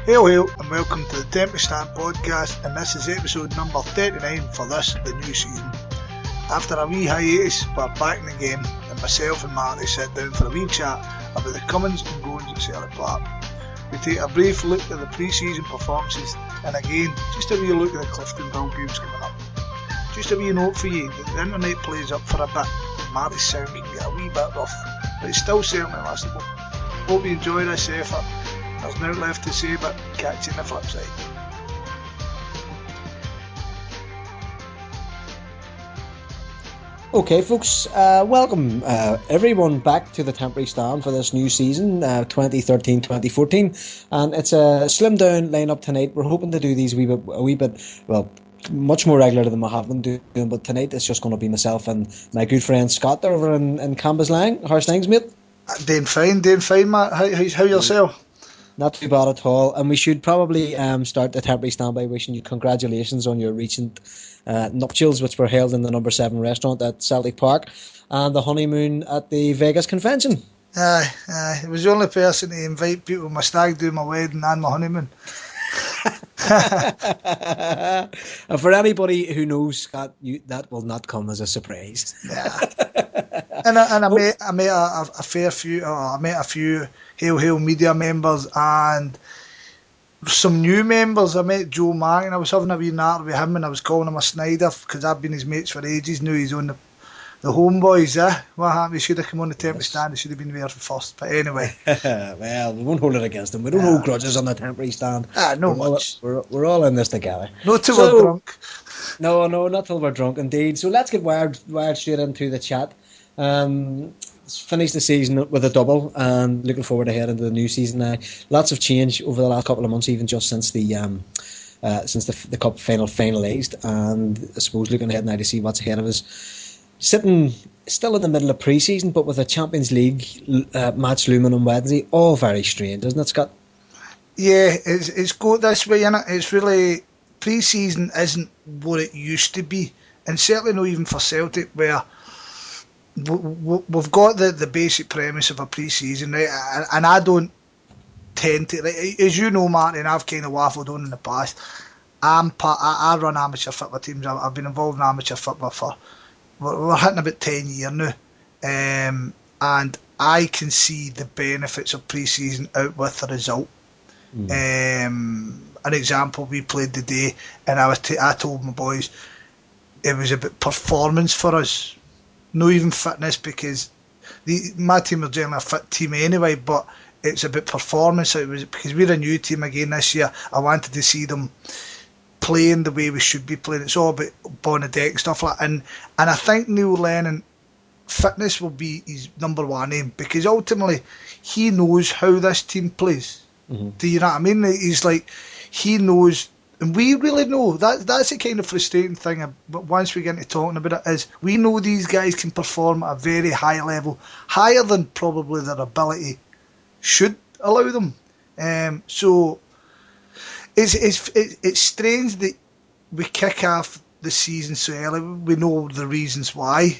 Hail, hail, and welcome to the Tempest Stand podcast, and this is episode number 39 for this, the new season. After a wee hiatus, we're back in the game, and myself and Marty sit down for a wee chat about the comings and goings at Celtic Park. We take a brief look at the pre-season performances, and again, just a wee look at the Cliftonville games coming up. Just a wee note for you that the internet plays up for a bit, and Marty's sound can get a wee bit rough, but it's still certainly listenable. Hope you enjoy this effort. There's now left to say, but catch you on the flip side. Okay, folks, welcome everyone back to the Temporary Stand for this new season, 2013-2014, and it's a slimmed down lineup tonight. We're hoping to do these a wee bit, much more regular than we have been doing, but tonight it's just going to be myself and my good friend Scott over in Cambuslang. How's things, mate? Doing fine, Matt. How yourself? Not too bad at all, and we should probably start the Temporary Stand by wishing you congratulations on your recent nuptials, which were held in the number 7 restaurant at Celtic Park, and the honeymoon at the Vegas convention. Aye, it was the only person to invite people. My stag do, my wedding and my honeymoon. And for anybody who knows Scott, that will not come as a surprise. Yeah. And I met a fair few. I met a few Hail media members and some new members. I met Joe Mang, and I was having a wee natter with him, and I was calling him a Snyder because I've been his mates for ages. Now he's on the homeboys. What happened? He should have come on the Temporary Stand. He should have been there first. But anyway, well, we won't hold it against him. We don't hold grudges on the Temporary Stand. We're all in this together. Not till we're drunk. No, not till we're drunk, indeed. So let's get wired straight into the chat. Finished the season with a double, and looking forward ahead into the new season now. Lots of change over the last couple of months, even just since the cup final finalised, and I suppose looking ahead now to see what's ahead of us. Sitting still in the middle of pre-season, but with a Champions League match looming on Wednesday, all very strange, isn't it, Scott? Yeah, it's go this way, innit? It's really, pre-season isn't what it used to be, and certainly not even for Celtic, where we've got the basic premise of a pre-season, right? And I don't tend to, like, as you know, Marty, and I've kind of waffled on in the past. I run amateur football teams. I've been involved in amateur football for we're hitting about 10 years now, and I can see the benefits of pre-season out with the result. An example: we played today, and I told my boys it was about performance for us. No even fitness, because my team was generally a fit team anyway, but it's about performance. It was because we're a new team again this year. I wanted to see them playing the way we should be playing. It's all about on the deck and stuff like that. And I think Neil Lennon, fitness will be his number one aim, because ultimately he knows how this team plays. Mm-hmm. Do you know what I mean? He's like, he knows. And we really know that's the kind of frustrating thing. But once we get into talking about it, is we know these guys can perform at a very high level, higher than probably their ability should allow them. So it's strange that we kick off the season so early. We know the reasons why.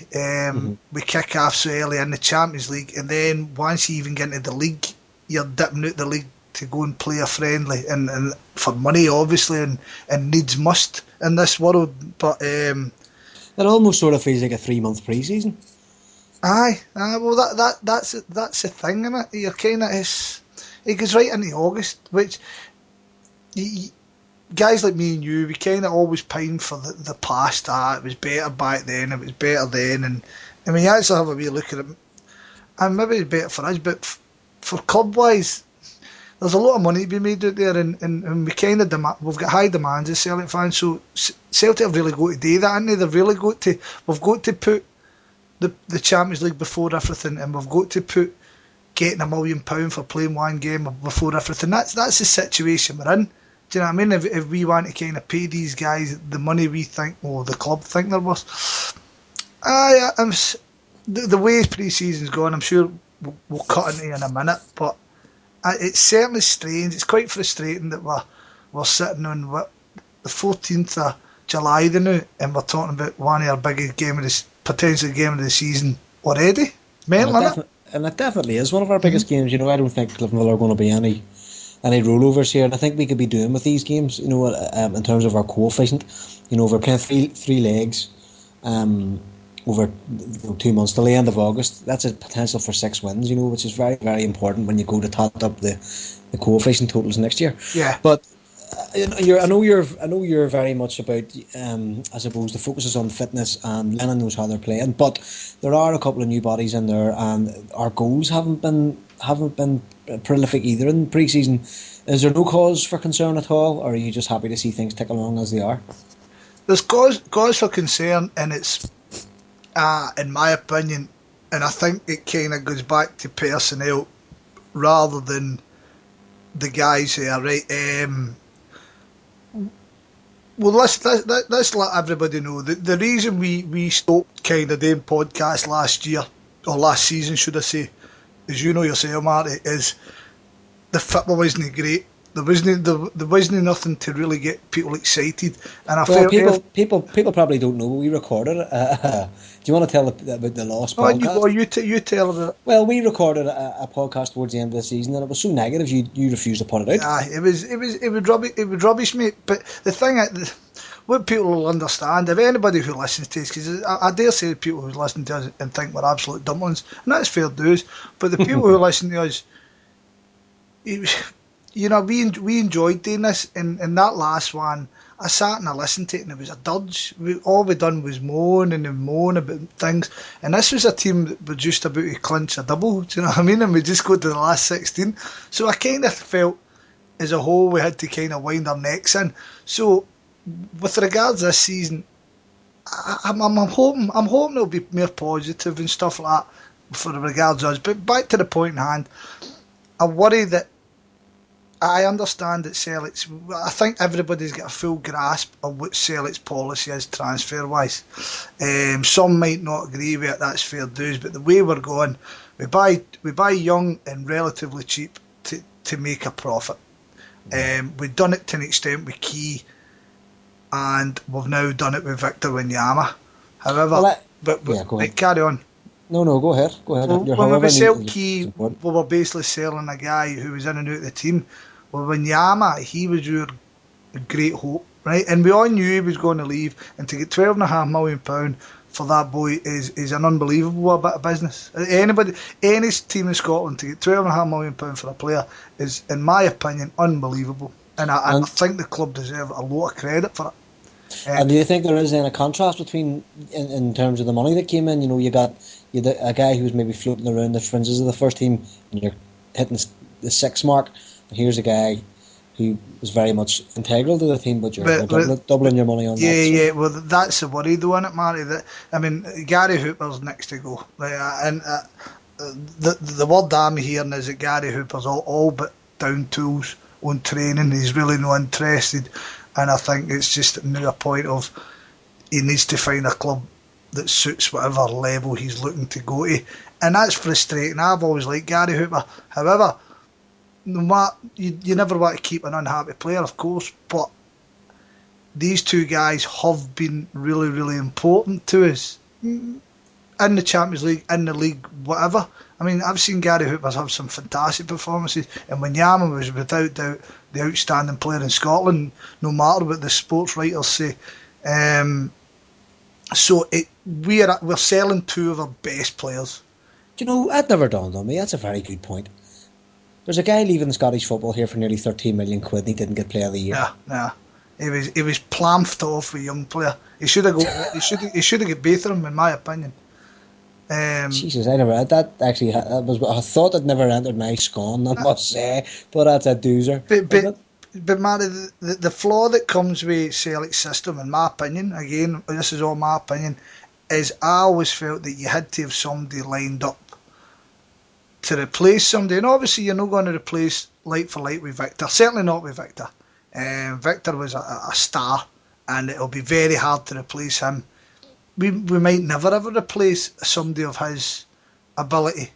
We kick off so early in the Champions League, and then once you even get into the league, you're dipping out the league to go and play a friendly, and for money obviously, and needs must in this world. But it almost sort of feels like a 3-month pre-season. Aye, well that's the thing, innit? You're kind of, it goes right into August, which guys like me and you, we kind of always pine for the past. It was better back then, it was better then, and I mean, you actually have a wee look at it, and maybe it's better for us, but for club wise, there's a lot of money to be made out there, and we kind of we've got high demands as Celtic fans. So Celtic have really got to do that, haven't they? They've really got to. We've got to put the Champions League before everything, and we've got to put getting £1 million for playing one game before everything. That's the situation we're in. Do you know what I mean? If we want to kind of pay these guys the money we think, or the club think they're worth, the way pre-season's gone, I'm sure we'll cut into it in a minute, but it's certainly strange. It's quite frustrating that we're sitting on the 14th of July now, and we're talking about one of our biggest potential game of the season already. Mental, isn't it? And it definitely is one of our biggest games. You know, I don't think Cliftonville are going to be any any rollovers here, and I think we could be doing with these games, in terms of our coefficient, if we're playing three legs, over 2 months till the end of August, that's a potential for 6 wins, which is very, very important when you go to tot up the coefficient totals next year. Yeah. But I know you're very much about, I suppose the focus is on fitness, and Lennon knows how they're playing, but there are a couple of new bodies in there, and our goals haven't been prolific either in pre-season. Is there no cause for concern at all, or are you just happy to see things tick along as they are? There's cause for concern, and it's, in my opinion, and I think it kind of goes back to personnel rather than the guys here, right? Well, let's let everybody know the reason we stopped kind of doing podcasts last year, or last season, should I say, as you know yourself, Marty, is the football wasn't great. There wasn't nothing to really get people excited, and I felt people probably don't know, but we recorded it. Do you want to tell about the lost podcast? You tell about it. Well, we recorded a podcast towards the end of the season, and it was so negative you refused to put it out. Yeah, it would rubbish, mate. But the thing, what people will understand, if anybody who listens to us, because I dare say people who listen to us and think we're absolute dumplings, and that's fair dues. But the people who listen to us, we enjoyed doing this, and that last one, I sat and I listened to it, and it was a dirge. All we done was moan about things, and this was a team that were just about to clinch a double, do you know what I mean? And we just got to the last 16. So I kind of felt, as a whole, we had to kind of wind our necks in. So, with regards to this season, I'm hoping it'll be more positive and stuff like that for regards to us. But back to the point in hand, I worry that I understand that Celtic's, I think everybody's got a full grasp of what Celtic's policy is transfer-wise. Some might not agree with it, that's fair dues, but the way we're going, we buy young and relatively cheap to make a profit. We've done it to an extent with Key, and we've now done it with Victor Wanyama. However, carry on. No, go ahead. When we sell Key, we were basically selling a guy who was in and out of the team. Well, Wanyama, he was your great hope, right? And we all knew he was going to leave, and to get £12.5 million for that boy is an unbelievable bit of business. Any team in Scotland to get £12.5 million for a player is, in my opinion, unbelievable. And I think the club deserve a lot of credit for it. And do you think there is then a contrast between, in terms of the money that came in? You had a guy who was maybe floating around the fringes of the first team, and you're hitting the 6 mark. And here's a guy who was very much integral to the team, but you're doubling your money on that. Yeah, well, that's the worry, though, isn't it, Marty? Gary Hooper's next to go. And the word I'm hearing is that Gary Hooper's all but down tools on training. He's really not interested, and I think it's just now a point of he needs to find a club that suits whatever level he's looking to go to, and that's frustrating. I've always liked Gary Hooper. However, no matter, you never want to keep an unhappy player, of course, but these two guys have been really, really important to us in the Champions League, in the league, whatever. I mean, I've seen Gary Hooper have some fantastic performances, and Wanyama was without doubt the outstanding player in Scotland, no matter what the sports writers say. So we're selling two of our best players. Do you know, that never dawned on me. That's a very good point. There's a guy leaving Scottish football here for nearly 13 million quid, and he didn't get Player of the Year. Yeah. He was plamped off with a young player. He should have got both of them, in my opinion. Jesus, I never had that. Actually, I thought it never entered my scone, I must say, but that's a doozer. But Marty, the flaw that comes with Celtic's system, in my opinion, again, this is all my opinion, is I always felt that you had to have somebody lined up to replace somebody, and obviously you're not going to replace light for light with Victor, certainly not with Victor. Victor was a star, and it'll be very hard to replace him. We might never ever replace somebody of his ability.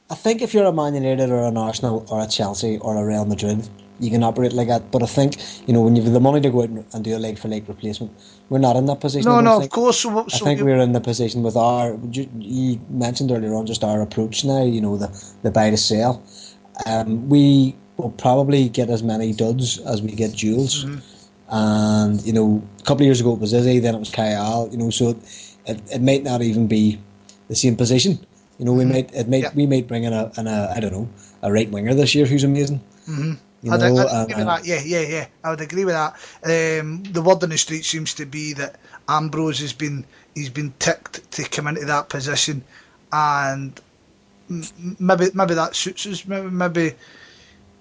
I think if you're a Man United or an Arsenal or a Chelsea or a Real Madrid, you can operate like that. But I think, when you've the money to go out and do a leg-for-leg replacement, we're not in that position. No, of course. I think we're in the position with you mentioned earlier on just our approach now, the buy to sell. We we'll probably get as many duds as we get duels. Mm-hmm. And a couple of years ago it was Izzy, then it was Kyle. So it might not even be the same position. Mm-hmm. We might bring in a I don't know, a right winger this year who's amazing. Mm-hmm. I'd agree with And that. Yeah. I would agree with that. The word on the street seems to be that Ambrose he's been ticked to come into that position, and maybe that suits us. Maybe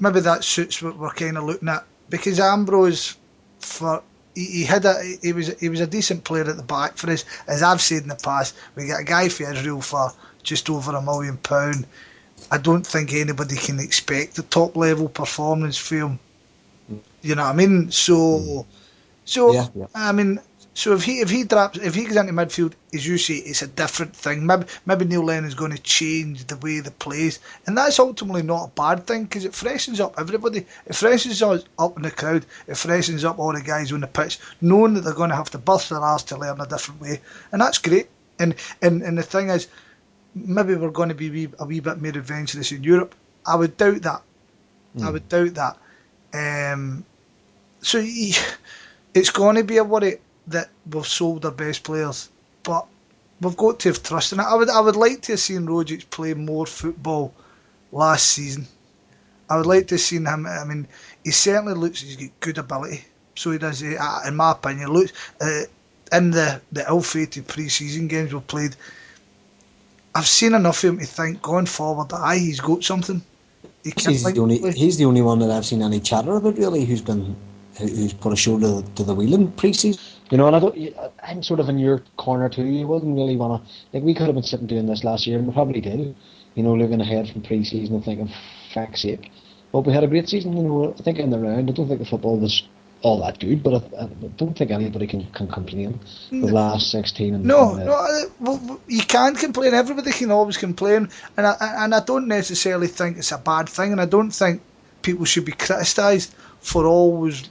that suits what we're kind of looking at, because Ambrose, he was a decent player at the back for us. As I've said in the past, we got a guy for Israel for just over £1 million. I don't think anybody can expect a top level performance from him. You know what I mean? yeah, yeah. I mean, so if he goes into midfield, as you say, it's a different thing. Maybe Neil Lennon's going to change the way they plays, and that's ultimately not a bad thing, because it freshens up everybody. It freshens us up in the crowd. It freshens up all the guys on the pitch, knowing that they're going to have to bust their arse to learn a different way, and that's great. And the thing is, maybe we're going to be a wee bit more adventurous in Europe. I would doubt that. I would doubt that. So it's going to be a worry that we've sold our best players, but we've got to have trust in it. I would like to have seen Rogic play more football last season. I would like to have seen him. I mean, he certainly looks he's got good ability. So he does. In my opinion, looks in the ill-fated pre-season games we've played. I've seen enough of him to think going forward, he's got something. He's the only one that I've seen any chatter about, really, who's put a shoulder to the wheel in pre-season. And I'm sort of in your corner too. You wouldn't really want to, we could have been sitting doing this last year, and we probably did. Looking ahead from pre-season and thinking, fuck's sake. But we had a great season. I think in the round, I don't think the football was all that good, but I don't think anybody can complain. The last 16. Well, you can't complain. Everybody can always complain, and I don't necessarily think it's a bad thing, and I don't think people should be criticised for always.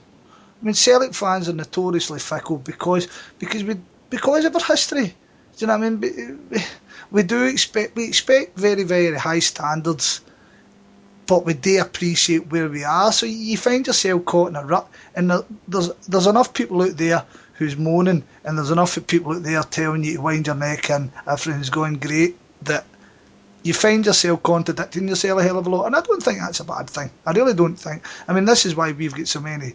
I mean, Celtic fans are notoriously fickle because of our history. Do you know what I mean? We expect very, very high standards, but we do appreciate where we are. So you find yourself caught in a rut, and there's enough people out there who's moaning, and there's enough people out there telling you to wind your neck and everything's going great, that you find yourself contradicting yourself a hell of a lot. And I don't think that's a bad thing. I really don't think. I mean, this is why we've got so many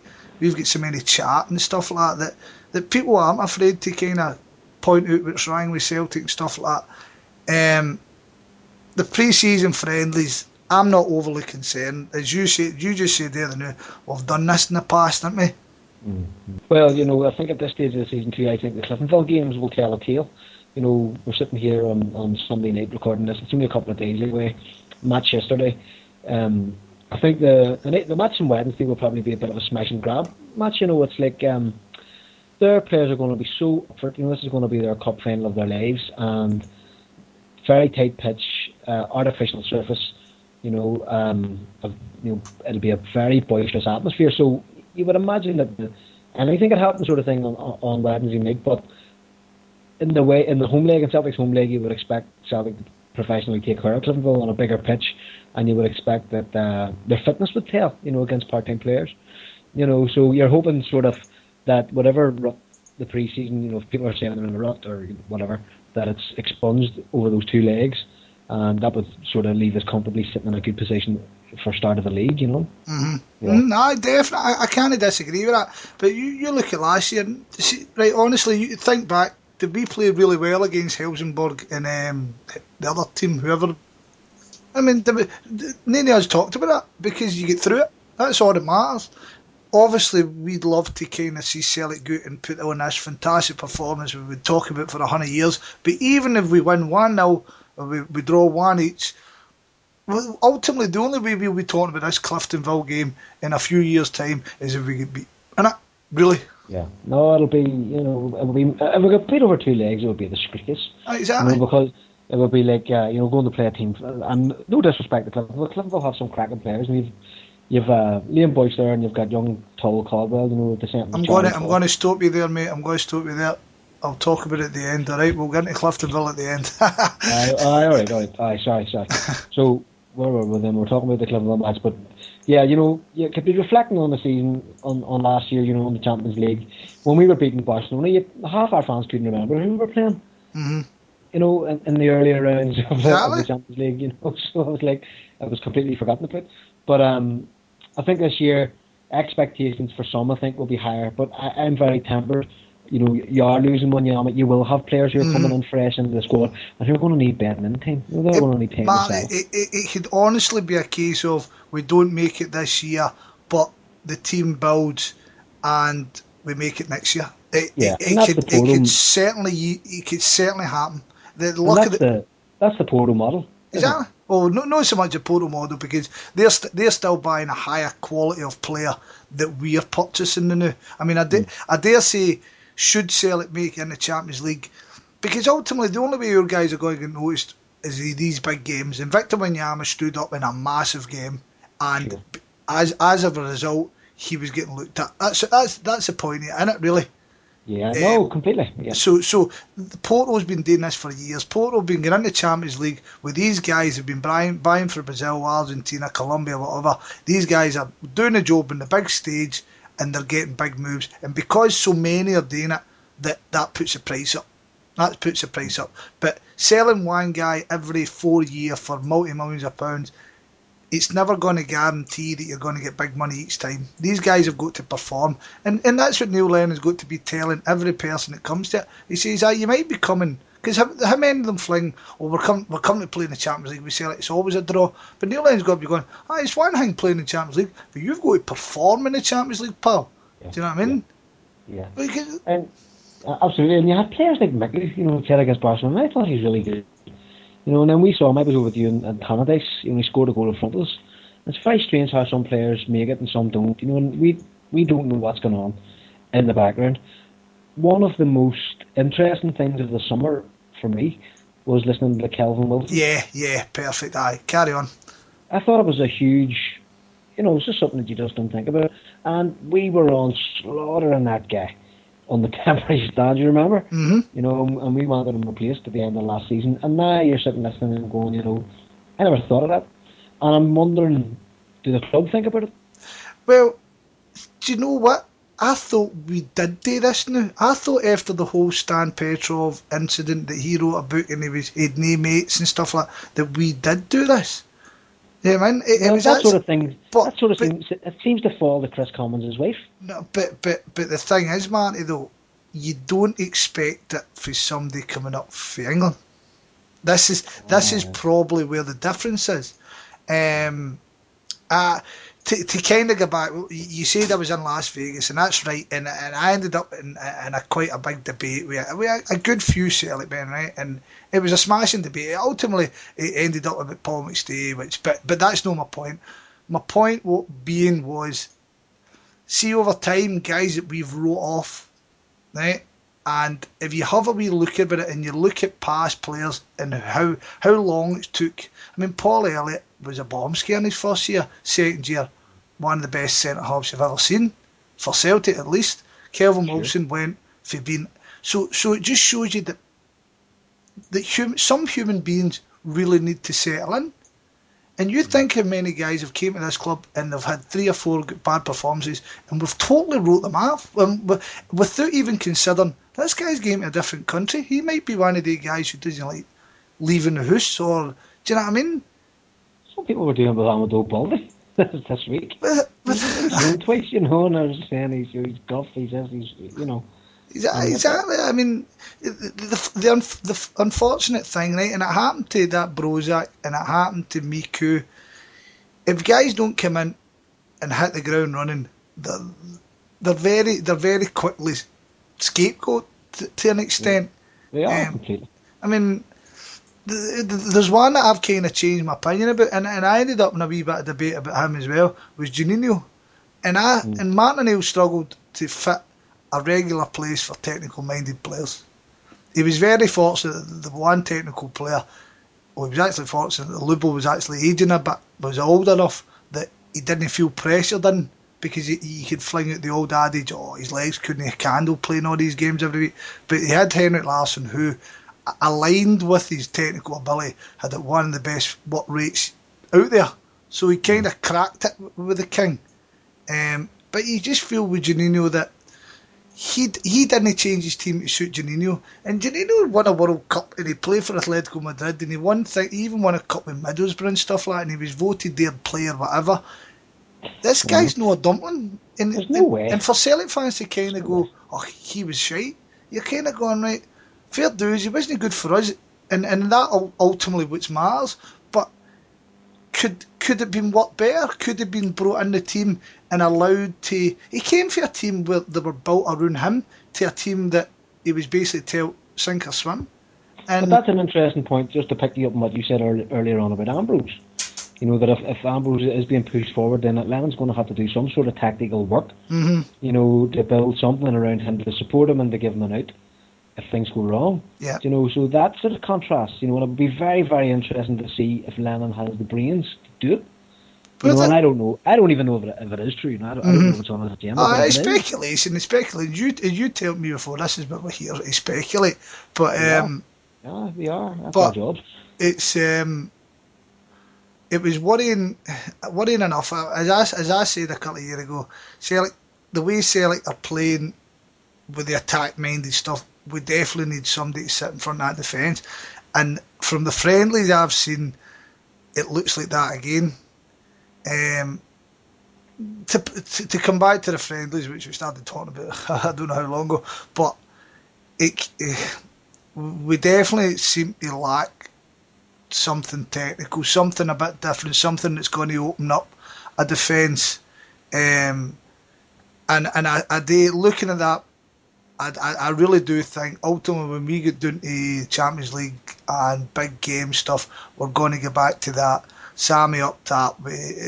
chat and stuff like that people aren't afraid to kind of point out what's wrong with Celtic and stuff like that. The pre-season friendlies, I'm not overly concerned. As you just said there, we've done this in the past, haven't we? Well, I think at this stage of the season too, I think the Cliftonville games will tell a tale. We're sitting here on Sunday night recording this. It's only a couple of days away. Match yesterday. I think the match on Wednesday will probably be a bit of a smash and grab match. It's like their players are going to be so up for it. This is going to be their cup final of their lives, and very tight pitch, artificial surface. It'll be a very boisterous atmosphere. So you would imagine that anything could happen, sort of thing on Wednesday night. But in the home leg, in Celtic's home leg, you would expect Celtic to professionally take care of Cliftonville on a bigger pitch, and you would expect that their fitness would tell, against part-time players. So you're hoping sort of that whatever rut the pre-season, if people are saying they're in a rut or whatever, that it's expunged over those two legs, and that would sort of leave us comfortably sitting in a good position for start of the league, Mm-hmm. Yeah. No, definitely. I can't disagree with that. But you look at last year, right? Honestly, you think back. Did we play really well against Helsingborg and the other team, whoever? I mean, none of us talked about that, because you get through it. That's all that matters. Obviously, we'd love to kind of see Celtic go out and put on this fantastic performance we would talk about for 100 years. But even if we win 1-0, or we draw 1 each, ultimately the only way we'll be talking about this Cliftonville game in a few years' time is if we get beat. And really. Yeah. No, it'll be, if we get played over two legs, it would be the disgrace. Exactly. Because it would be like, going to play a team, and no disrespect to Cliftonville. Cliftonville have some cracking players, and you've Liam Boyce there, and you've got young Tull Caldwell, the same. I'm going to stop you there, mate. I'm going to stop you there. I'll talk about it at the end, alright? We'll get into Cliftonville at the end. Alright. Sorry. So, where were we then? We're talking about the Cliftonville match, but Yeah, you could be reflecting on the season on last year, in the Champions League when we were beating Barcelona. Half our fans couldn't remember who we were playing. Mm-hmm. In the earlier rounds of the Exactly. Champions League, so I was like, I was completely forgotten about. But I think this year expectations for some I think will be higher. But I'm very tempered. You are losing one Yamit. You will have players who are coming in fresh into the squad, and who are going to need betting in time. They're going to need time to Man, settle. it could honestly be a case of we don't make it this year, but the team builds and we make it next year. Yeah, and that's the Porto, It could certainly happen. The and luck of the that's the Porto model, isn't it? Exactly. Well, not so much a Porto model because they're still buying a higher quality of player that we are purchasing now. I mean, I dare say, should Celtic make it in the Champions League, because ultimately the only way your guys are going to get noticed is these big games. And Victor Wanyama stood up in a massive game, and Sure. as a result, he was getting looked at. That's the point, isn't it? Really. Yeah, no, completely. Yeah. So Porto's been doing this for years. Porto have been getting into the Champions League with these guys who've been buying for Brazil, Argentina, Colombia, whatever. These guys are doing a job on the big stage and they're getting big moves. And because so many are doing it, that puts the price up. That puts the price up. But selling one guy every 4 years for multi-millions of pounds, it's never going to guarantee that you're going to get big money each time. These guys have got to perform, and that's what Neil Lennon's got to be telling every person that comes to it. He says, you might be coming, because how many of them fling, we're coming to play in the Champions League, we say it's always a draw, but Neil Lennon's got to be going, it's one thing playing in the Champions League, but you've got to perform in the Champions League, pal. Yeah. Do you know what I mean? Yeah. Because, And absolutely, and you had players like Mickey, played against Barcelona. I thought he was really good. And then we saw him. I was over with you in Canada. He scored a goal in front of us. It's very strange how some players make it and some don't. And we don't know what's going on in the background. One of the most interesting things of the summer for me was listening to Kelvin Wilson. Yeah, perfect. Aye, carry on. I thought it was a huge, it's just something that you just don't think about. And we were on slaughtering that guy on the temporary stand, you remember? Mm-hmm. And we wanted him replaced at the end of last season. And now you're sitting listening and going, I never thought of that. And I'm wondering, do the club think about it? Well, do you know what? I thought we did do this now. I thought after the whole Stan Petrov incident that he wrote a book and he'd no mates and stuff like that we did do this. Yeah, man. It was that sort of thing. But, it seems to fall to Chris Commons' wife. No, but the thing is, Marty, though, you don't expect it for somebody coming up for England. This is probably where the difference is. To kind of go back, you said I was in Las Vegas, and that's right, and I ended up in a quite a big debate with a good few Celtic men, right, and it was a smashing debate. Ultimately, it ended up with Paul McStay, but that's not my point. My point being was, see over time, guys that we've wrote off, right, and if you have a wee look at it and you look at past players and how long it took. I mean, Paul Elliott was a bomb scare in his first year, second year, one of the best centre halves you've ever seen, for Celtic at least. Kelvin Wilson went for being so it just shows you that some human beings really need to settle in. And you think how many guys have came to this club and they've had 3 or 4 bad performances and we've totally wrote them off without even considering this guy's going to a different country. He might be one of the guys who doesn't like leaving the house, or do you know what I mean? Some people were doing with Amadou Baldy this week. Twice, and I was saying he's golf, he says he's. Exactly. I mean, the unfortunate thing, right, and it happened to that Brozak and it happened to Miku. If guys don't come in and hit the ground running, they're very quickly scapegoat to an extent. They are completely. I mean, there's one that I've kind of changed my opinion about, and I ended up in a wee bit of debate about him as well, was Juninho. And Martin O'Neill struggled to fit a regular place for technical minded players. He was very fortunate that the one technical player, he was actually fortunate that Lubo was actually aging a bit, was old enough that he didn't feel pressured in, because he could fling out the old adage, his legs couldn't handle playing all these games every week. But he had Henrik Larsson, who, aligned with his technical ability, had one of the best work rates out there. so he kind of cracked it with the King. But you just feel with Juninho that he didn't change his team to suit Juninho. And Juninho won a World Cup and he played for Atletico Madrid and he even won a cup with Middlesbrough and stuff like that, and he was voted their player, whatever. This guy's no a dumpling. There's no way. And for Celtic fans to kind of go, oh, he was shite, you're kind of going, right, fair dues, he wasn't good for us, and that ultimately what matters. But could it been worked better? Could have been brought in the team and allowed to... He came for a team where they were built around him to a team that he was basically told sink or swim. But that's an interesting point, just to pick you up on what you said earlier on about Ambrose. You know, that if Ambrose is being pushed forward, then Lennon's going to have to do some sort of tactical work, you know, to build something around him to support him and to give him an out if things go wrong. Yeah. You know, so that sort of contrast, you know, and it would be very, very interesting to see if Lennon has the brains to do it. You know, and I don't know. I don't even know if it is true. You know, I don't know if it's on his agenda. It's speculation. It's speculation. You told me before. This is what we're here to speculate. But yeah, we are. That's our job. It's it was worrying enough. As I said a couple of years ago, Celtic, the way Celtic are playing with the attack-minded stuff, we definitely need somebody to sit in front of that defence. And from the friendlies I've seen, it looks like that again. To come back to the friendlies, which we started talking about, I don't know how long ago, but we definitely seem to lack something technical, something a bit different, something that's going to open up a defence. And I do, looking at that, I really do think ultimately when we get down to Champions League and big game stuff, we're going to get back to that. Sammy up top,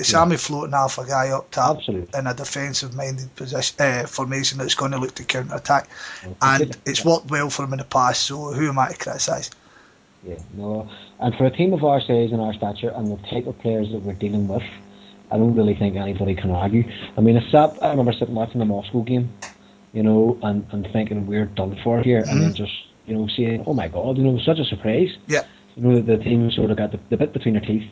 Sammy floating half a guy up top. Absolutely. In a defensive-minded position formation that's going to look to counter-attack, and it's worked well for him in the past. So who am I to criticise? Yeah, no, and for a team of our size and our stature and the type of players that we're dealing with, I don't really think anybody can argue. I mean, I remember sitting watching the Moscow game, you know, and thinking we're done for here, and then just, you know, saying, oh my God, you know, it was such a surprise. Yeah. You know, the team sort of got the bit between their teeth.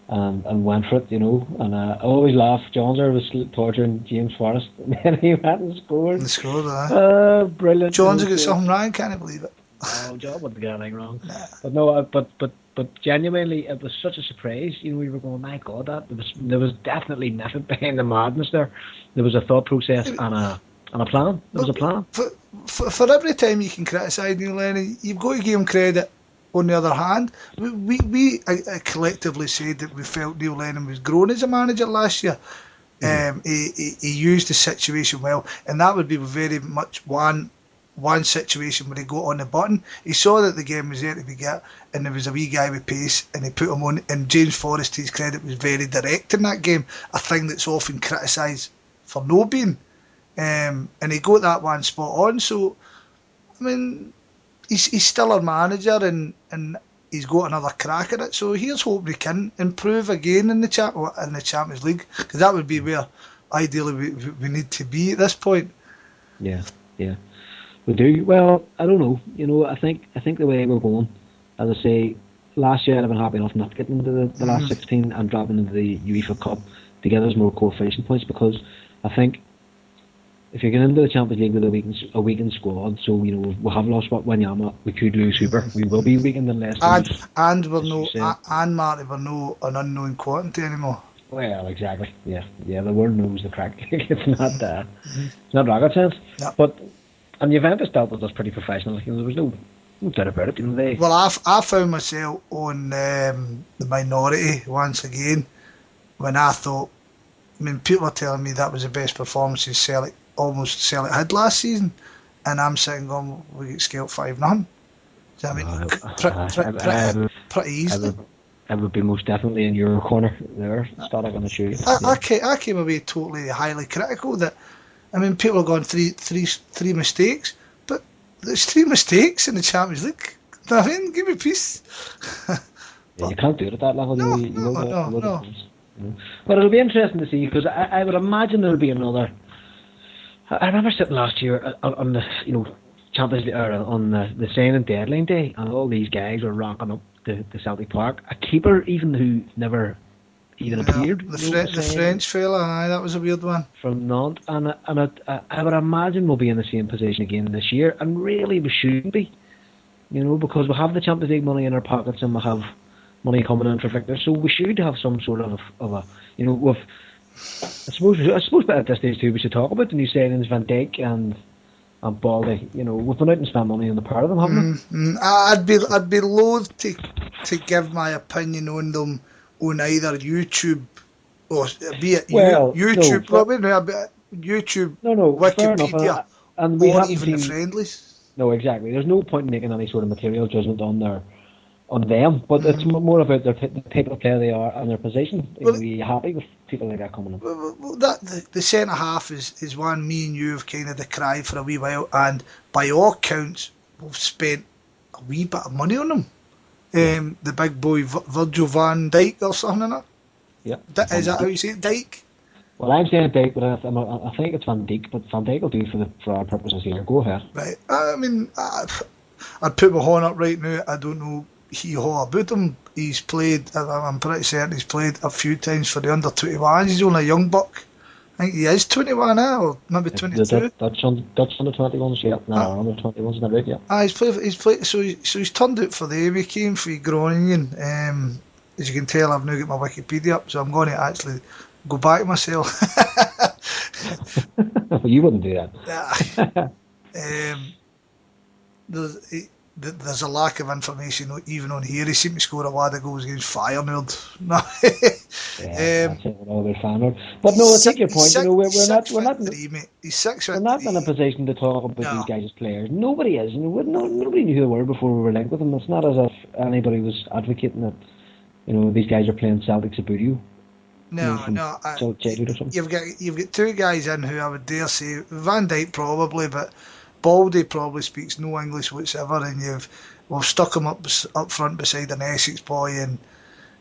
And went for it, you know. And I always laugh. Johnser was torturing James Forrest, and then he went and scored. And scored, brilliant. Johnser got something wrong. Can't I believe it? Oh, John wouldn't get anything wrong. Nah. But no, but genuinely, it was such a surprise. You know, we were going, my God, there was definitely nothing behind the madness there. There was a thought process and a plan. There was a plan. For every time you can criticise Neil Lennon, you've got to give him credit. On the other hand, we collectively said that we felt Neil Lennon was grown as a manager last year. He used the situation well, and that would be very much one situation where he got on the button. He saw that the game was there to be got, and there was a wee guy with pace, and he put him on. And James Forrest, to his credit, was very direct in that game, a thing that's often criticised for no being. And he got that one spot on. So, I mean, he's still our manager, and he's got another crack at it. So here's hoping he can improve again in the Champions League, because that would be where ideally we need to be at this point. Yeah, we do. Well, I don't know. You know, I think the way we're going, as I say, last year I'd have been happy enough not getting into the last 16 and dropping into the UEFA Cup to get us more coefficient points, because I think if you get into the Champions League with a weakened squad, so, you know, we have lost Wanyama, we could lose Hooper, we will be weakened unless... And we're Marty, we're no an unknown quantity anymore. Well, exactly, yeah, the world knows the crack. It's not rocket science. Yeah. But, and Juventus dealt with us pretty professionally, you know, there was no doubt about it, you know, Well, I found myself on the minority once again, when I thought, I mean, people are telling me that was the best performance Celtic had last season, and I'm sitting going, we get scaled 5-0. So, I mean, pretty easily. I would be most definitely in your corner there, starting on the shoe. I came away totally highly critical that, I mean, people are going three mistakes, but there's 3 mistakes in the Champions League. I mean, give me peace. You can't do it at that level. No. But it'll be interesting to see, because I would imagine there'll be another. I remember sitting last year on the Champions League, or on the signing deadline day, and all these guys were rocking up the Celtic Park. A keeper, even who never even appeared. The French fella, aye, that was a weird one. From Nantes, and I would imagine we'll be in the same position again this year, and really we shouldn't be, because we have the Champions League money in our pockets and we have money coming in for Victor, so we should have some sort of a, with, I suppose, but at this stage too, we should talk about the new signings, Van Dijk and Baldy. We've been out and spent money on the pair of them, haven't we? I'd be loath to give my opinion on them on either YouTube or be it YouTube, Wikipedia, and we or haven't even seen the friendlies. No, exactly. There's no point in making any sort of material judgment on them, but it's more about the type of player they are and their position. Are you happy with people like that coming in? The centre half is one me and you have kind of decried for a wee while, and by all counts, we've spent a wee bit of money on them. The big boy Virgil van Dijk or something like that. Yeah. Is that how you say it, Dijk? Well, I'm saying Dijk, but I think it's Van Dijk, but Van Dijk will do for our purposes here. Go ahead. Right. I mean, I'd put my horn up right now. I don't know hee-haw about him. He's played, I'm pretty certain he's played a few times for the under-21s. He's only a young buck. I think he is 21 now, or maybe 22. That's under 21s, yeah. No, under 21s, isn't that right? Yeah. He's played. So he's turned out for them. He came for Groningen. As you can tell, I've now got my Wikipedia up, so I'm going to actually go back myself. You wouldn't do that. There's a lack of information even on here. He seemed to score a lot of goals against Feyenoord. No. That's all they're fan. But no, I take your point. We're not in a position to talk about these guys as players. Nobody is. Nobody knew who they were before we were linked with them. It's not as if anybody was advocating that these guys are playing Celtic's about you. No. You've got two guys in who I would dare say Van Dijk probably, but Baldy probably speaks no English whatsoever, and we've stuck him up front beside an Essex boy and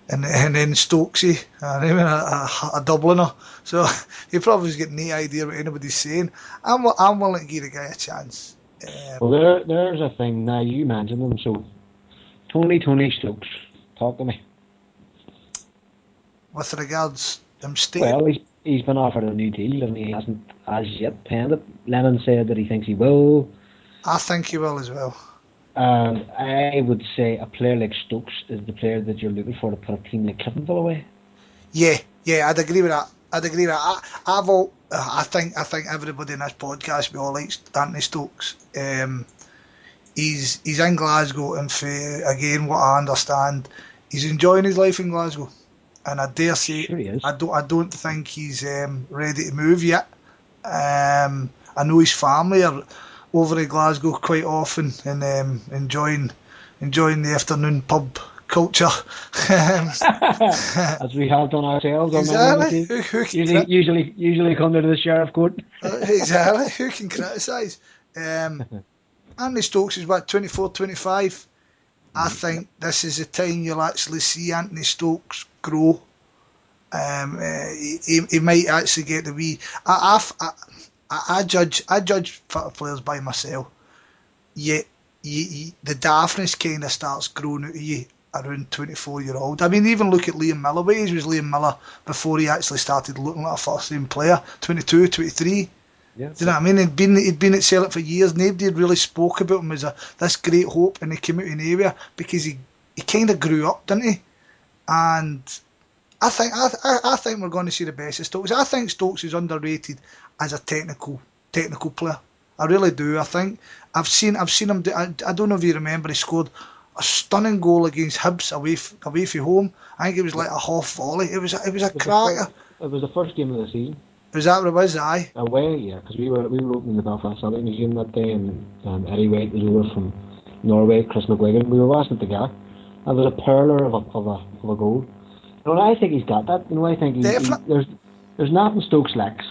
then Stokesy, a Dubliner. So he probably's got no idea what anybody's saying. I'm willing to give the guy a chance. Well, there's a thing now. You mentioned him, so Tony Stokes, talk to me. With regards to state. Well, he's been offered a new deal and he hasn't as yet penned it. Lennon said that he thinks he will. I think he will as well. I would say a player like Stokes is the player that you're looking for to put a team like Cliftonville away. Yeah, I'd agree with that. I think everybody in this podcast, we all like Anthony Stokes. He's in Glasgow, and for again what I understand, he's enjoying his life in Glasgow. And I dare say, sure he is. I don't think he's ready to move yet. I know his family are over in Glasgow quite often and enjoying the afternoon pub culture. As we have done ourselves. Exactly. Usually come to the sheriff court. Exactly. Who can criticise? Anthony Stokes is 24, 25. I think this is the time you'll actually see Anthony Stokes grow. He might actually get the wee. I judge football players by myself. Yet the daftness kind of starts growing out of you around 24-year-old. I mean, even look at Liam Miller. What age was Liam Miller before he actually started looking like a first-team player? 22, 23. Yeah, do you know what I mean? He'd been at Celtic for years. Nobody had really spoke about him as this great hope, and he came out in the area because he kind of grew up, didn't he? And I think we're going to see the best of Stokes. I think Stokes is underrated as a technical player. I really do. I think I've seen him. I don't know if you remember. He scored a stunning goal against Hibs away from home. I think it was like a half volley. It was a cracker. It was the first game of the season. Was that what it was? Aye. Away, yeah, because we were opening the Belfast Celtic Museum that day, and Eddie White was over from Norway, Chris McGuigan. We were watching it together. It was a perler of a goal. I think he's got that. I think there's nothing Stokes lacks.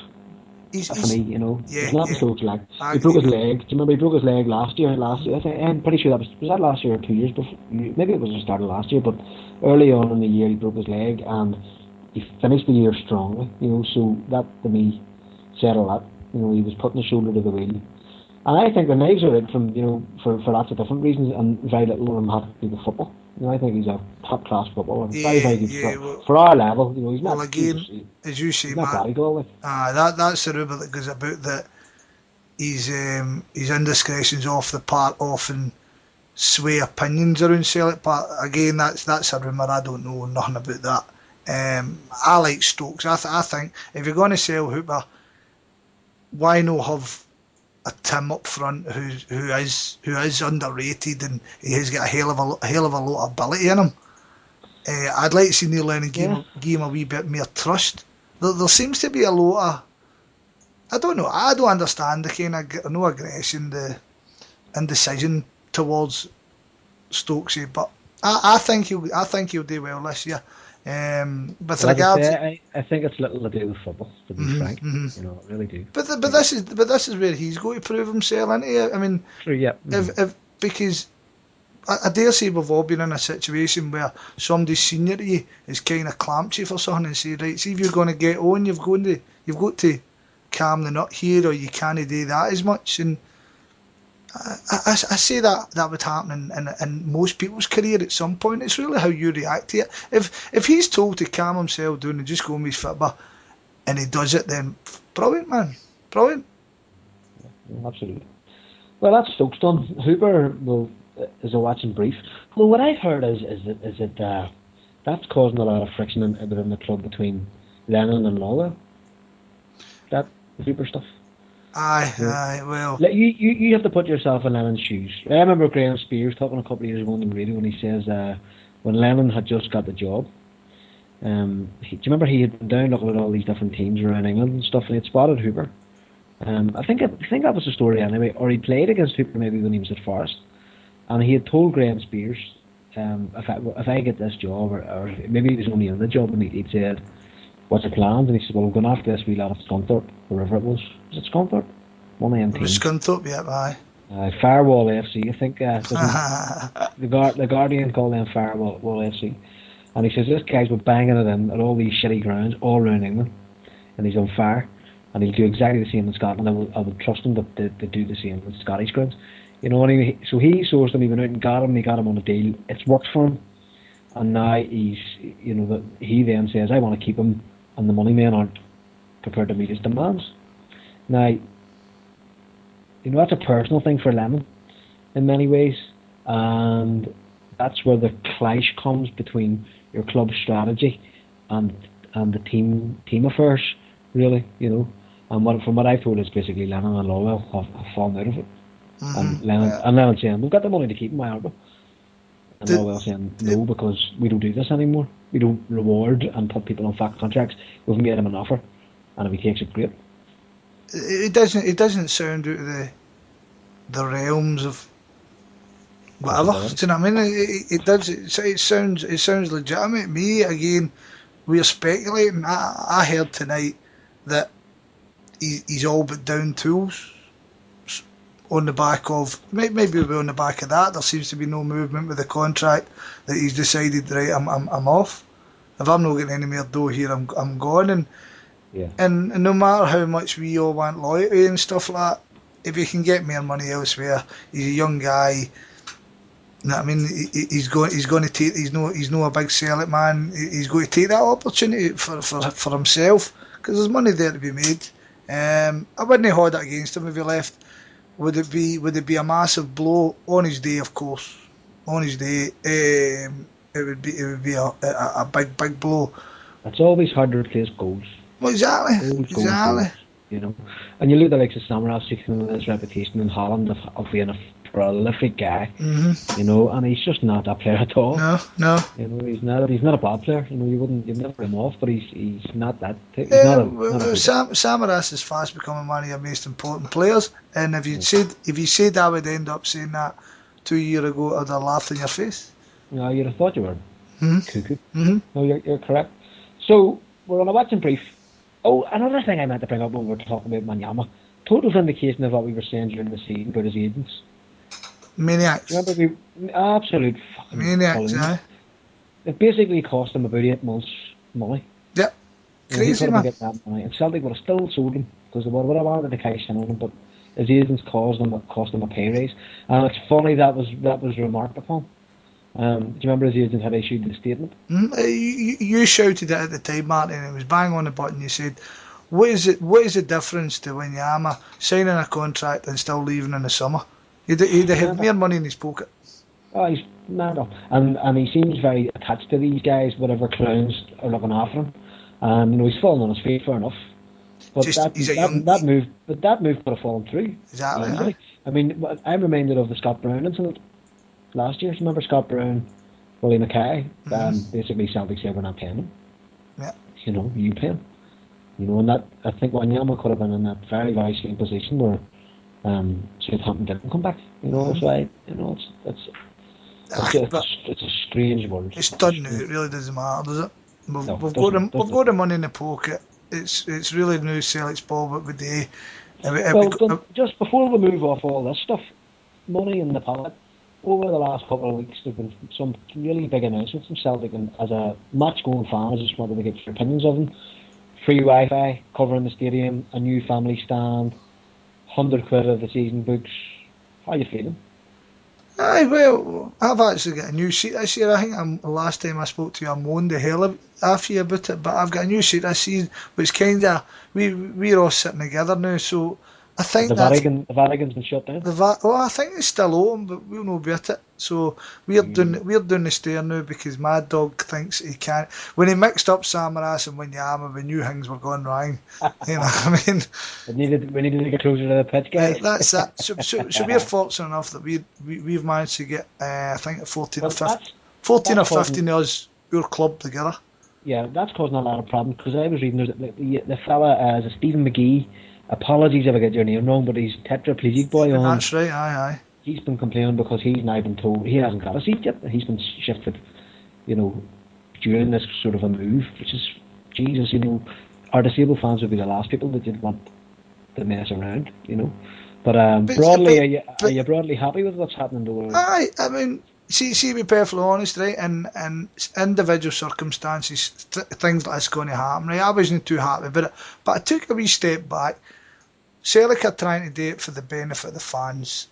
For me, there's nothing Stokes lacks. He broke his leg. Do you remember he broke his leg last year? I think, I'm pretty sure was that last year or 2 years before. Maybe it was the start of last year, but early on in the year he broke his leg and he finished the year strongly. So that to me said a lot. He was putting his shoulder to the wheel. And I think the knives are out from for lots of different reasons, and very little of them have to do with football. You know, I think he's a top class footballer. Very, Yeah, very good yeah. Well, for our level. You know, he's well not. again, as you say, He's not Matt, Donegal. Like. that's the rumour that goes about that his indiscretions off the park often sway opinions around Celtic Park. Again, that's a rumour. I don't know nothing about that. I like Stokes. I think if you're going to sell Hooper, why not have a Tim up front who is underrated, and he has got a hell of a lot of ability in him. I'd like to see Neil Lennon give him a wee bit more trust. There seems to be a lot of, I don't know. I don't understand the kind of no aggression, the indecision towards Stokesy, but I think he'll do well this year. With Well, as I regards, say, I think it's little to do with football. To be frank, mm-hmm. you know, I really do. But this is where he's going to prove himself, isn't he? I mean, True, yeah. if because I dare say we've all been in a situation where somebody senior to you is kind of clamped you for something and say, right, see if you're going to get on, you've got to calm the nut here, or you can't do that as much. And I say that would happen in most people's career at some point. It's really how you react to it. If he's told to calm himself down and just go with his football, and he does it, then brilliant, man, brilliant. Yeah, absolutely. Well, that's Stokes done. Hooper is a watching brief. Well, what I've heard is that that's causing a lot of friction within the club between Lennon and Lawwell. That Hooper stuff. Aye, well. You have to put yourself in Lennon's shoes. I remember Graham Spears talking a couple of years ago on the radio, and he says when Lennon had just got the job, do you remember he had been down looking at all these different teams around England and stuff, and he had spotted Hooper. I think that was the story anyway, or he played against Hooper maybe when he was at Forest, and he had told Graham Spears, if I get this job, or maybe he was only in the job, and he'd said, what's your plans? And he said, well, I'm going after this wee lad at Scunthorpe, wherever it was. Was it Scunthorpe? One of them teams. Scunthorpe, yeah, aye. Firewall FC, I think. The Guardian call them Firewall FC. And he says, this guy's been banging it in at all these shitty grounds all around England, and he's on fire. And he'll do exactly the same in Scotland. I would trust him to do the same with Scottish grounds. You know, so he sourced him, he went out and got him, he got him on a deal. It's worked for him. And now he then says, I want to keep him, and the money men aren't prepared to meet his demands. Now, you know, that's a personal thing for Lennon in many ways, and that's where the clash comes between your club's strategy and the team affairs, really, you know. And from what I've told, it's basically Lennon and Lawwell have fallen out of it. And Lennon saying, we've got the money to keep him, why aren't we? And Lawwell saying, no, because we don't do this anymore. We don't reward and put people on fat contracts. We've made him an offer, and if he takes it, great. It doesn't sound out of the realms of whatever. Do you know what I mean? It does. It sounds legitimate. Me again, we're speculating. I heard tonight that he's all but down tools on the back of maybe we're on the back of that. There seems to be no movement with the contract, that he's decided, right, I'm off. If I'm not getting any more dough here, I'm gone. And yeah. And no matter how much we all want loyalty and stuff like that, if he can get more money elsewhere, he's a young guy. You know what I mean? He's going to take. He's no a big Celtic man. He's going to take that opportunity for himself, because there's money there to be made. I wouldn't hold that against him if he left. Would it be a massive blow on his day? Of course, on his day, it would be a big blow. It's always hard to replace goals. Well, exactly. Goals, you know, and you look at the likes of Samaras, seeking his reputation in Holland of being a prolific guy, you know, and he's just not that player at all. No. You know, he's not a bad player. You know, you'd never put him off, but he's not that. Samaras is fast becoming one of your most important players, and if you said I would end up saying that 2 years ago, I'd have laughed in your face. No, you'd have thought you were cuckoo. No, you're correct. So we're on a watching brief. Oh, another thing I meant to bring up when we were talking about Manyama. Total vindication of what we were saying during the season about his agents. Maniacs. Remember, absolute fucking maniacs, aye. It basically cost him about 8 months' money. Yep. Crazy, man. Get that money. And Celtic would have still sold him, because they would have wanted to cash in on him, but his agents cost him a pay raise. And it's funny that was remarked upon. Do you remember his agent had issued the statement? You shouted it at the time, Martin, and it was bang on the button. You said, "What is it? What is the difference to Wanyama signing a contract and still leaving in the summer? He'd have more money in his pocket." Oh, he's mental, and he seems very attached to these guys. Whatever clowns are looking after him, he's fallen on his feet, fair enough. But that move could have fallen through. Exactly. Easily. I mean, I'm reminded of the Scott Brown incident last year. Remember Scott Brown, Willie Mackay? Basically, Celtic said we're not paying him. Yeah. You pay him. And that I think Wanyama could have been in that very, very same position where Southampton didn't come back. So it's a strange world. It's done now. It really doesn't matter, does it? We've got the money in the pocket. It's really new Celtic's ball, but with the just before we move off all this stuff, money in the pocket. Over the last couple of weeks, there've been some really big announcements from Celtic, and as a match-going fan, I just wanted to get your opinions of them. Free Wi-Fi, covering the stadium, a new family stand, £100 of the season books. How are you feeling? Aye, well, I've actually got a new seat this year. I think the last time I spoke to you, I moaned the hell off you about it, but I've got a new seat this season, which kind of, we're all sitting together now, so I think the Vatican's been shut down. I think it's still open, but we'll know about it. So we're doing the stair now because Mad Dog thinks he can't. When he mixed up Samaras and Wanyama, we knew things were going wrong. You know what I mean? We needed to get closer to the pitch, guys. That's that. So we're fortunate enough that we've managed to get I think 14 or 15 of us, your club together. Yeah, that's causing a lot of problems because I was reading the fella is Stephen McGee. Apologies if I get your name wrong, but he's tetraplegic boy on. That's right, aye. He's been complaining because he's now been told he hasn't got a seat yet. He's been shifted, during this sort of a move, which is, Jesus, our disabled fans would be the last people that didn't want to mess around, But broadly, are you broadly happy with what's happening to the world? Aye, I mean, see, be perfectly honest, right? And individual circumstances, things like this going to happen, right? I wasn't too happy about it, but I took a wee step back. Celtic are trying to do it for the benefit of the fans.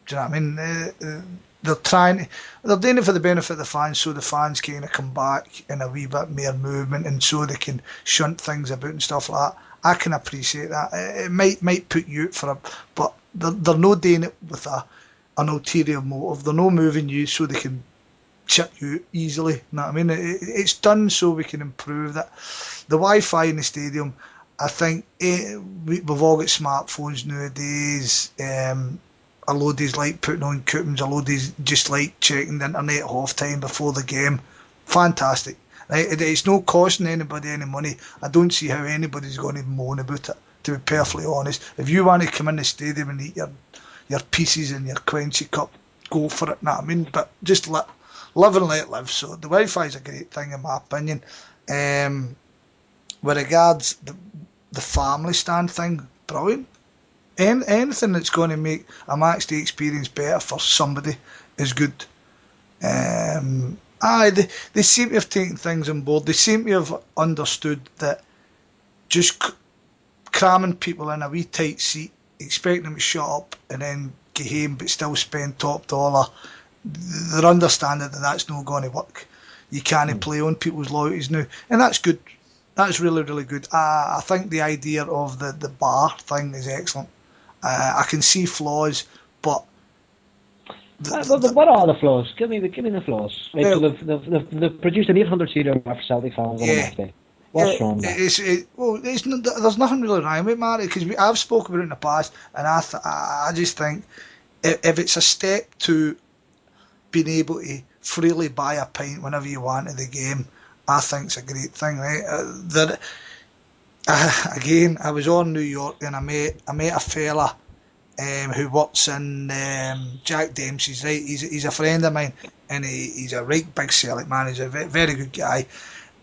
Do you know what I mean? They're doing it for the benefit of the fans, so the fans kind of come back in a wee bit more movement, and so they can shunt things about and stuff like that. I can appreciate that. It might put you out for a, but they're not doing it with an ulterior motive. They're not moving you so they can chip you easily. You know what I mean? It's done so we can improve that. The Wi-Fi in the stadium, I think we've all got smartphones nowadays. A lot of these like putting on coupons, a lot of these just like checking the internet at half time before the game. Fantastic. Right? It's not costing anybody any money. I don't see how anybody's going to moan about it, to be perfectly honest. If you want to come in the stadium and eat your pieces and your Quenchy cup, go for it, know what I mean? But just live and let live. So the Wi-Fi is a great thing in my opinion. With regards the family stand thing, brilliant. Anything that's going to make a match day experience better for somebody is good. They seem to have taken things on board. They seem to have understood that just cramming people in a wee tight seat, expecting them to shut up and then get home but still spend top dollar, they're understanding that that's not going to work. You can't play on people's loyalties now, and that's good. That's really, really good. I think the idea of the bar thing is excellent. I can see flaws, but what are the flaws? Give me the flaws. Right, so they've produced an 800-seater for Celtic fans on a match day. What's wrong with that? There's nothing really wrong with Marty, because I've spoken about it in the past, and I just think if it's a step to being able to freely buy a pint whenever you want at the game, I think it's a great thing, right? Again, I was on New York and I met a fella who works in Jack Dempsey's, right? He's a friend of mine, and he's a right big Celtic man. He's a very, very good guy.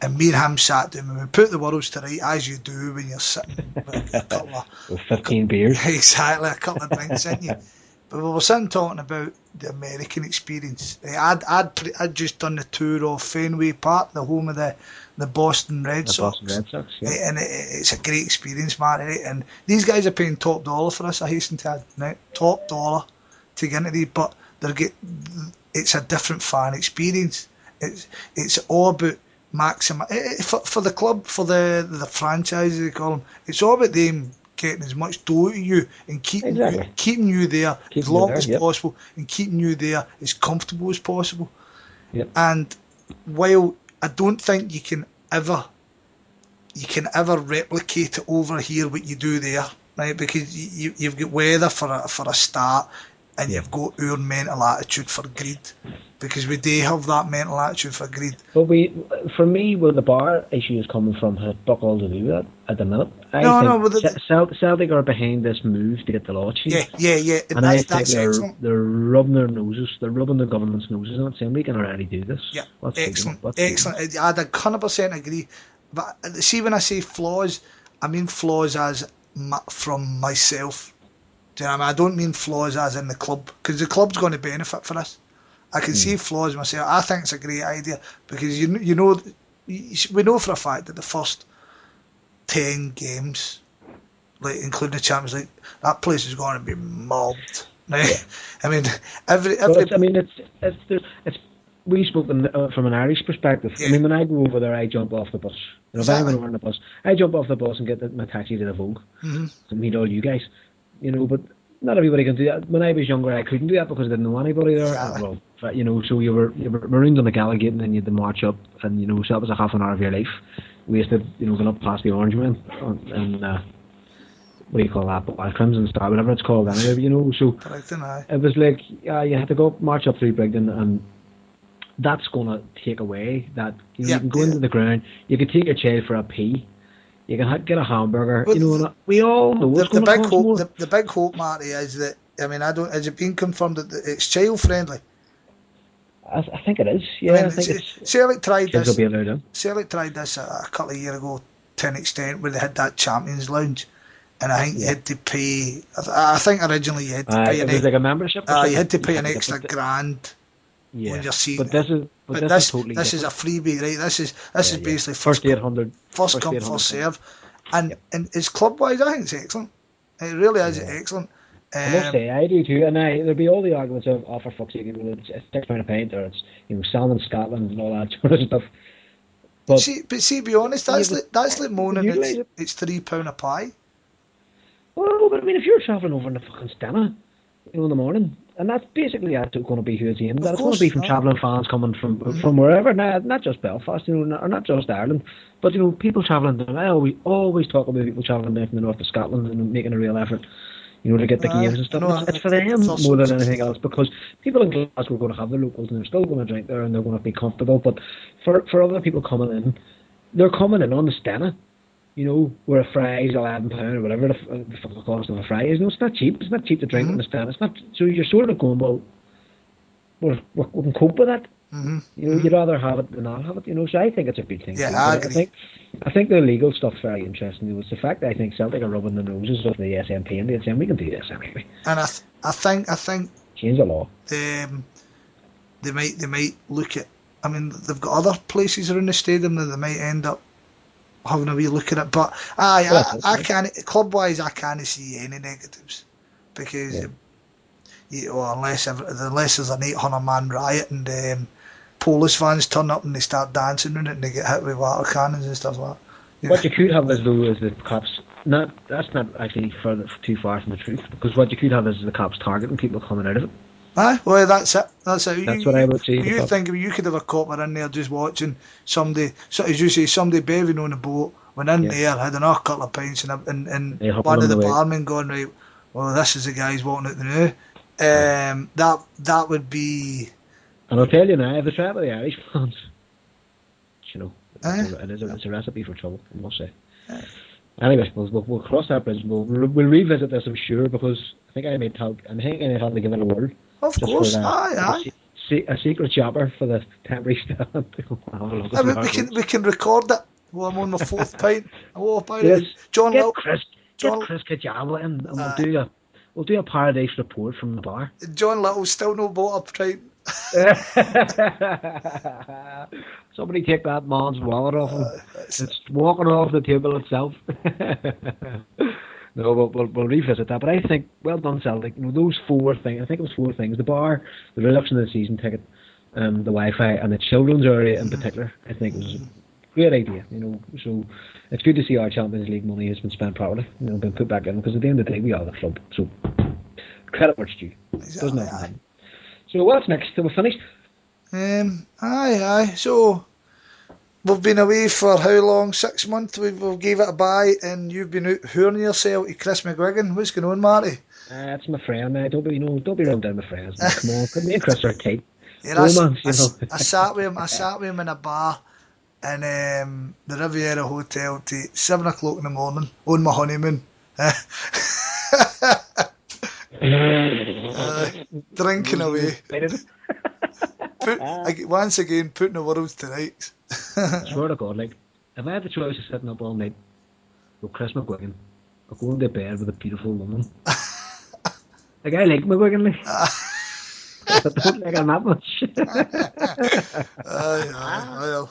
And me and him sat down and we put the worlds to right, as you do when you're sitting with a couple of... with 15 beers. Exactly, a couple of drinks in you. But we were sitting talking about the American experience. I'd just done the tour of Fenway Park, the home of the Boston Red Sox. Yeah. And it's a great experience, Marty. Right? And these guys are paying top dollar for us, I hasten to add. Right? Top dollar to get into these, but it's a different fan experience. It's all about for the club, for the franchise they call them. It's all about them getting as much dough to you and keeping you there as long as possible, and keeping you there as comfortable as possible. Yep. And while I don't think you can ever replicate it over here what you do there, right? Because you've got weather for a start, and you've got our mental attitude for greed, because we do have that mental attitude for greed. But for me, where the bar issue is coming from has buck all to do with that at the minute. Celtic are behind this move to get the law changed. Yeah. And I think they're rubbing their noses, they're rubbing the government's noses on it, saying we can already do this. Yeah, excellent. I'd 100% agree. But see, when I say flaws, I mean flaws as from myself. Do you know what I mean? I don't mean flaws as in the club, because the club's going to benefit for this. I can see flaws myself. I think it's a great idea, because we know for a fact that the first 10 games, like including the Champions League, that place is going to be mobbed. Right? Yeah. I mean, it's we spoke from an Irish perspective. Yeah. I mean, when I go over there, I jump off the bus. If I'm going on the bus, I jump off the bus and get my taxi to the Vogue and meet all you guys. But not everybody can do that. When I was younger, I couldn't do that because I didn't know anybody there. Well, so you were marooned on the Gallagate, and then you had to march up, and so that was a half an hour of your life wasted. Going up past the Orange Man and what do you call that? Crimson Star, whatever it's called. Anyway, so it was like you had to go march up through Brigden, and that's going to take away that. You can go into the ground, you can take your child for a pee. You can get a hamburger, and we all know the big hope, Marty, is that, has it been confirmed that it's child friendly? I think it is. Yeah, I think Celtic tried this. Celtic tried this a couple of years ago to an extent, where they had that Champions Lounge, and I think you had to pay. I think originally you had to pay. It was like a membership. You had to pay an extra $1,000 when you're seeing. But this is totally. This is a freebie, right? This is basically first 800, first come, first serve, and it's club wise. I think it's excellent. It really is excellent. I must say, I do too, and there'll be all the arguments of, for fuck's sake, it's £6 a pint, or it's salmon Scotland and all that sort of stuff. But be honest, that's like moaning it's £3 a pie. Well, but I mean, if you're travelling over in the fucking Stena, in the morning, and that's basically going to be who it's aimed at. It's going to be from travelling fans coming from wherever, not just Belfast, or not just Ireland, but people travelling. I always talk about people travelling down from the north of Scotland and making a real effort. To get the games and stuff. It's for them more than anything else, because people in Glasgow are going to have their locals and they're still going to drink there and they're going to be comfortable. But for other people coming in, they're coming in on the Stena, where a fry is £11 or whatever the fucking cost of a fry is. It's not cheap. It's not cheap to drink on the Stena. It's not. So you're sort of going, well, we can cope with that. You'd rather have it than not have it. So I think it's a good thing. Yeah, I agree. I think the legal stuff's very interesting. It's the fact that I think Celtic are rubbing the noses of the SNP and they're saying we can do this anyway. And I think change the law. They might look at. I mean, they've got other places around the stadium that they might end up having a wee look at it. But I can't, club wise, I can't see any negatives, because unless there's an 800-man riot and Polish fans turn up and they start dancing in it and they get hit with water cannons and stuff like that. What you could have is the cops. That's not actually too far from the truth, because what you could have is the cops targeting people coming out of it. Well, that's it. That's what I would say. You think you could have a copper in there just watching somebody, so as you say, somebody behaving on a boat, went in there, had another couple of pints, and one of the barmen going, right, well, this is the guys walking out the new. That would be. And I'll tell you now, if they try it with the Irish fans, it's a recipe for trouble, I must say. Anyway, we'll cross that bridge. We'll revisit this, I'm sure, because I think I may have to give it a word. Of course, a secret shopper for the temporary stand. We can record it while I'm on my fourth pint. Yes. Get Chris Kajabla in, and we'll do a paradise report from the bar. John Little's still no bought a pint. Somebody take that man's wallet off him. It's walking off the table itself. No, we'll revisit that. But I think, well done, Celtic. Those 4 things, I think it was 4 things: the bar, the reduction of the season ticket, the Wi-Fi, and the children's area in particular. I think was a great idea. So it's good to see our Champions League money has been spent properly. Been put back in, because at the end of the day, we are the club. So credit where it's due. Doesn't happen. So what's next? Are we finished? Aye. So we've been away for how long? 6 months. We've gave it a bye, and you've been out hooring yourself to Chris McGuigan. What's going on, Marty? That's my friend. Don't be running down my friends. Come on, me and Chris are tight. Yeah, I sat with him in a bar in the Riviera Hotel till 7 o'clock in the morning on my honeymoon. Drinking away. Once again, putting the world to rights. I swear to God, if I had the choice of sitting up all night with Chris McGuigan or going to bed with a beautiful woman, I like McGuigan, I don't like him that much. Well.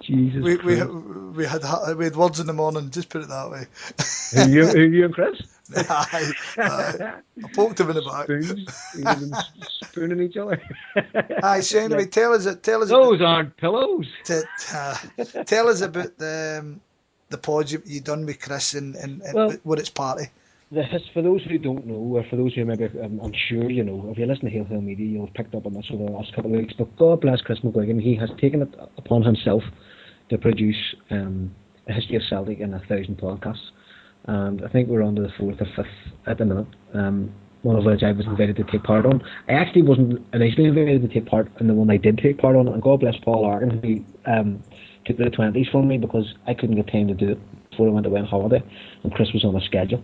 Jesus we had words in the morning, just put it that way. Who you and Chris? Aye. I poked him in the back. Spooning each other. Aye, so anyway, tell us those aren't pillows. Tell us about the pod you done with Chris and what its party. For those who don't know, or for those who maybe, I'm sure you know, if you listen to Hail Hill Media, you'll have picked up on this over the last couple of weeks, but God bless Chris McGuigan, he has taken it upon himself to produce a history of Celtic in 1,000 podcasts, and I think we're on to the 4th or 5th at the minute, one of which I was invited to take part on. I actually wasn't initially invited to take part in the one I did take part on, and God bless Paul Arkin, who took the 20s from me, because I couldn't get time to do it before I went away on holiday, and Chris was on a schedule.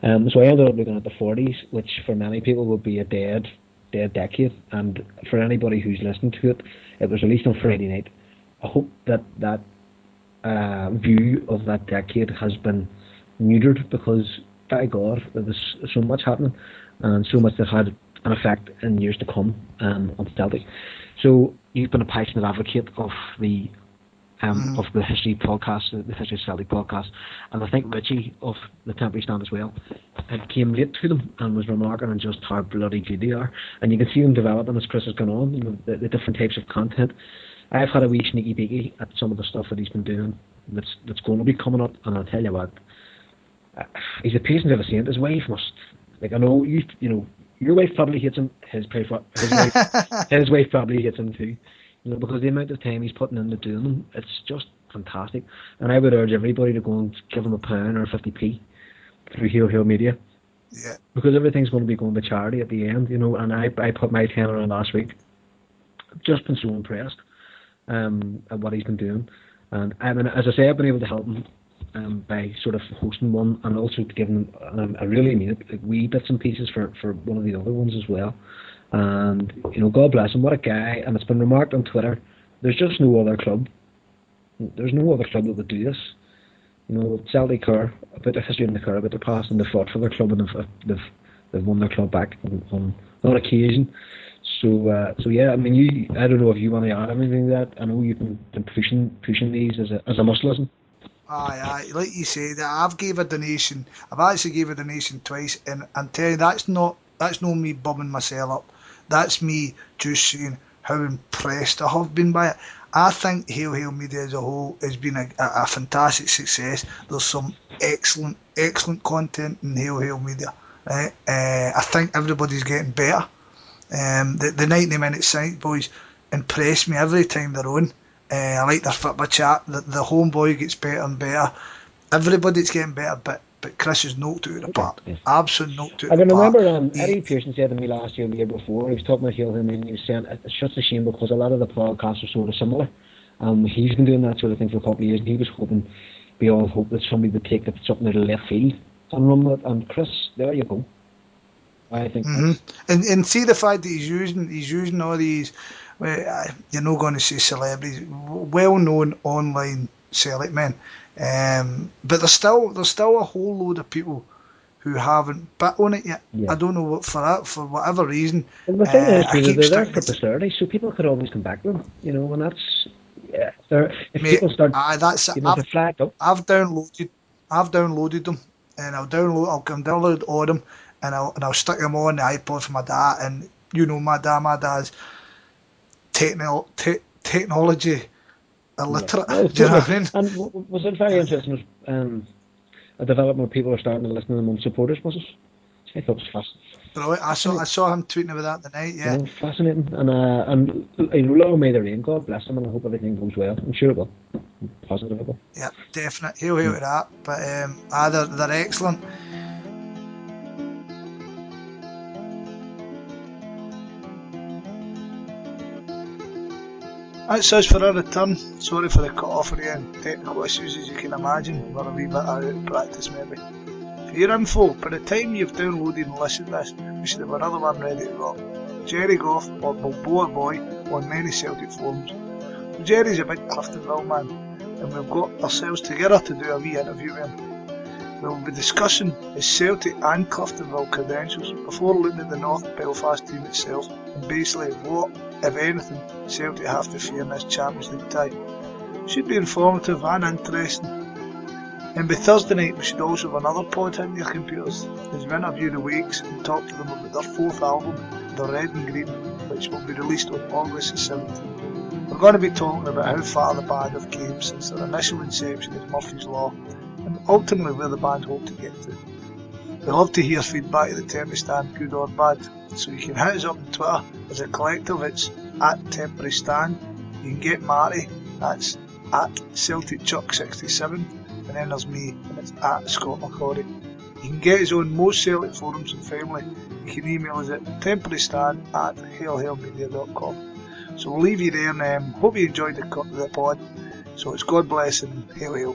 So I ended up looking at the 40s, which for many people would be a dead decade, and for anybody who's listened to it, it was released on Friday night. I hope that view of that decade has been neutered, because by God, there was so much happening and so much that had an effect in years to come on Celtic. So you've been a passionate advocate of the History podcast, the History of Celtic podcast, and I think Richie of the Temporary Stand as well, it came late to them and was remarking on just how bloody good they are, and you can see them developing as Chris has gone on, the different types of content. I've had a wee sneaky peeky at some of the stuff that he's been doing that's going to be coming up, and I'll tell you what, he's a patient of a saint. His wife must, I know you know, your wife probably hates him, his wife probably hates him too. Because the amount of time he's putting into doing them, it's just fantastic. And I would urge everybody to go and give him £1 or 50p through Hail Hill Media. Yeah. Because everything's going to be going to charity at the end, and I put my tenner in last week. I've just been so impressed at what he's been doing. And I mean, as I say, I've been able to help him by sort of hosting one, and also to give him, and I really mean it, wee bits and pieces for one of the other ones as well. And God bless him, what a guy. And it's been remarked on Twitter, there's just no other club. There's no other club that would do this. Celtic care about their history and the care about their past, and they've fought for their club, and they've won their club back on occasion. So yeah, I mean, I don't know if you want to add anything to that. I know you've been pushing these as a must-listen. Aye, like you say, that I've actually gave a donation twice, and I'm telling you, that's not me bumming myself up. That's me just saying how impressed I have been by it. I think Hail Hill Media as a whole has been a fantastic success. There's some excellent content in Hail Hill Media. Right? I think everybody's getting better. The 90-minute Science Boys impress me every time they're on. I like their football chat. The homeboy gets better and better. Everybody's getting better, but Chris has knocked it out of the park. Yes. Absolutely knocked it out of the park. I remember Eddie Pearson said to me last year, the year before, he was talking about Hail Hill and he was saying it's just a shame because a lot of the podcasts are sort of similar. He's been doing that sort of thing for a couple of years, and he was hoping, we all hope that somebody would take something out of left field and run with it. And Chris, there you go. I think. And see the fact that he's using all these, you're not going to say celebrities, well-known online Celtic men. But there's still a whole load of people who haven't bit on it yet. Yeah. I don't know what for whatever reason. And the thing is, they're there for posterity, so people could always come back to them, and that's if people start, that's to flag up. I've downloaded them, and I'll download all them, and I'll stick them on the iPod for my dad. And you know, my dad's technology illiterate. Yeah, Do you know totally. what I mean? And was it very interesting? A development where people are starting to listen to them on supporters, was it? I thought it was Brilliant. I saw him tweeting about that tonight. Yeah. Fascinating. And long may the rain. God bless him, and I hope everything goes well. I'm sure it will. I'm positive it will. Yeah, definite. He'll to that. But they're excellent. That's us for our return. Sorry for the cut off again. Technical issues, as you can imagine. We're a wee bit out of practice maybe. For your info, by the time you've downloaded and listened to this, we should have another one ready to rock. Jerry Goff, or Balboa Boy, on many Celtic forums. Jerry's a big Cliftonville man, and we've got ourselves together to do a wee interview with him. We'll be discussing his Celtic and Cliftonville credentials before looking at the North Belfast team itself, and basically what, if anything, Celtic have to fear in this Champions League tie. Should be informative and interesting. And by Thursday night we should also have another pod in your computers as we interview the Wakes and talk to them about their fourth album, The Red and Green, which will be released on August the 7th. We're going to be talking about how far the band have came since their initial inception as Murphy's Law, and ultimately where the band hope to get to. We love to hear feedback at the Temporary Stand, good or bad, so you can hit us up on Twitter. As a collective, it's at Temporary Stand. You can get Marty, that's at CelticChuck67, and then there's me, and it's at Scott McCorry. You can get us on most Celtic forums and family. You can email us at temporarystand@hailhailmedia.com. So we'll leave you there, and hope you enjoyed the pod. So it's God bless and hail hail.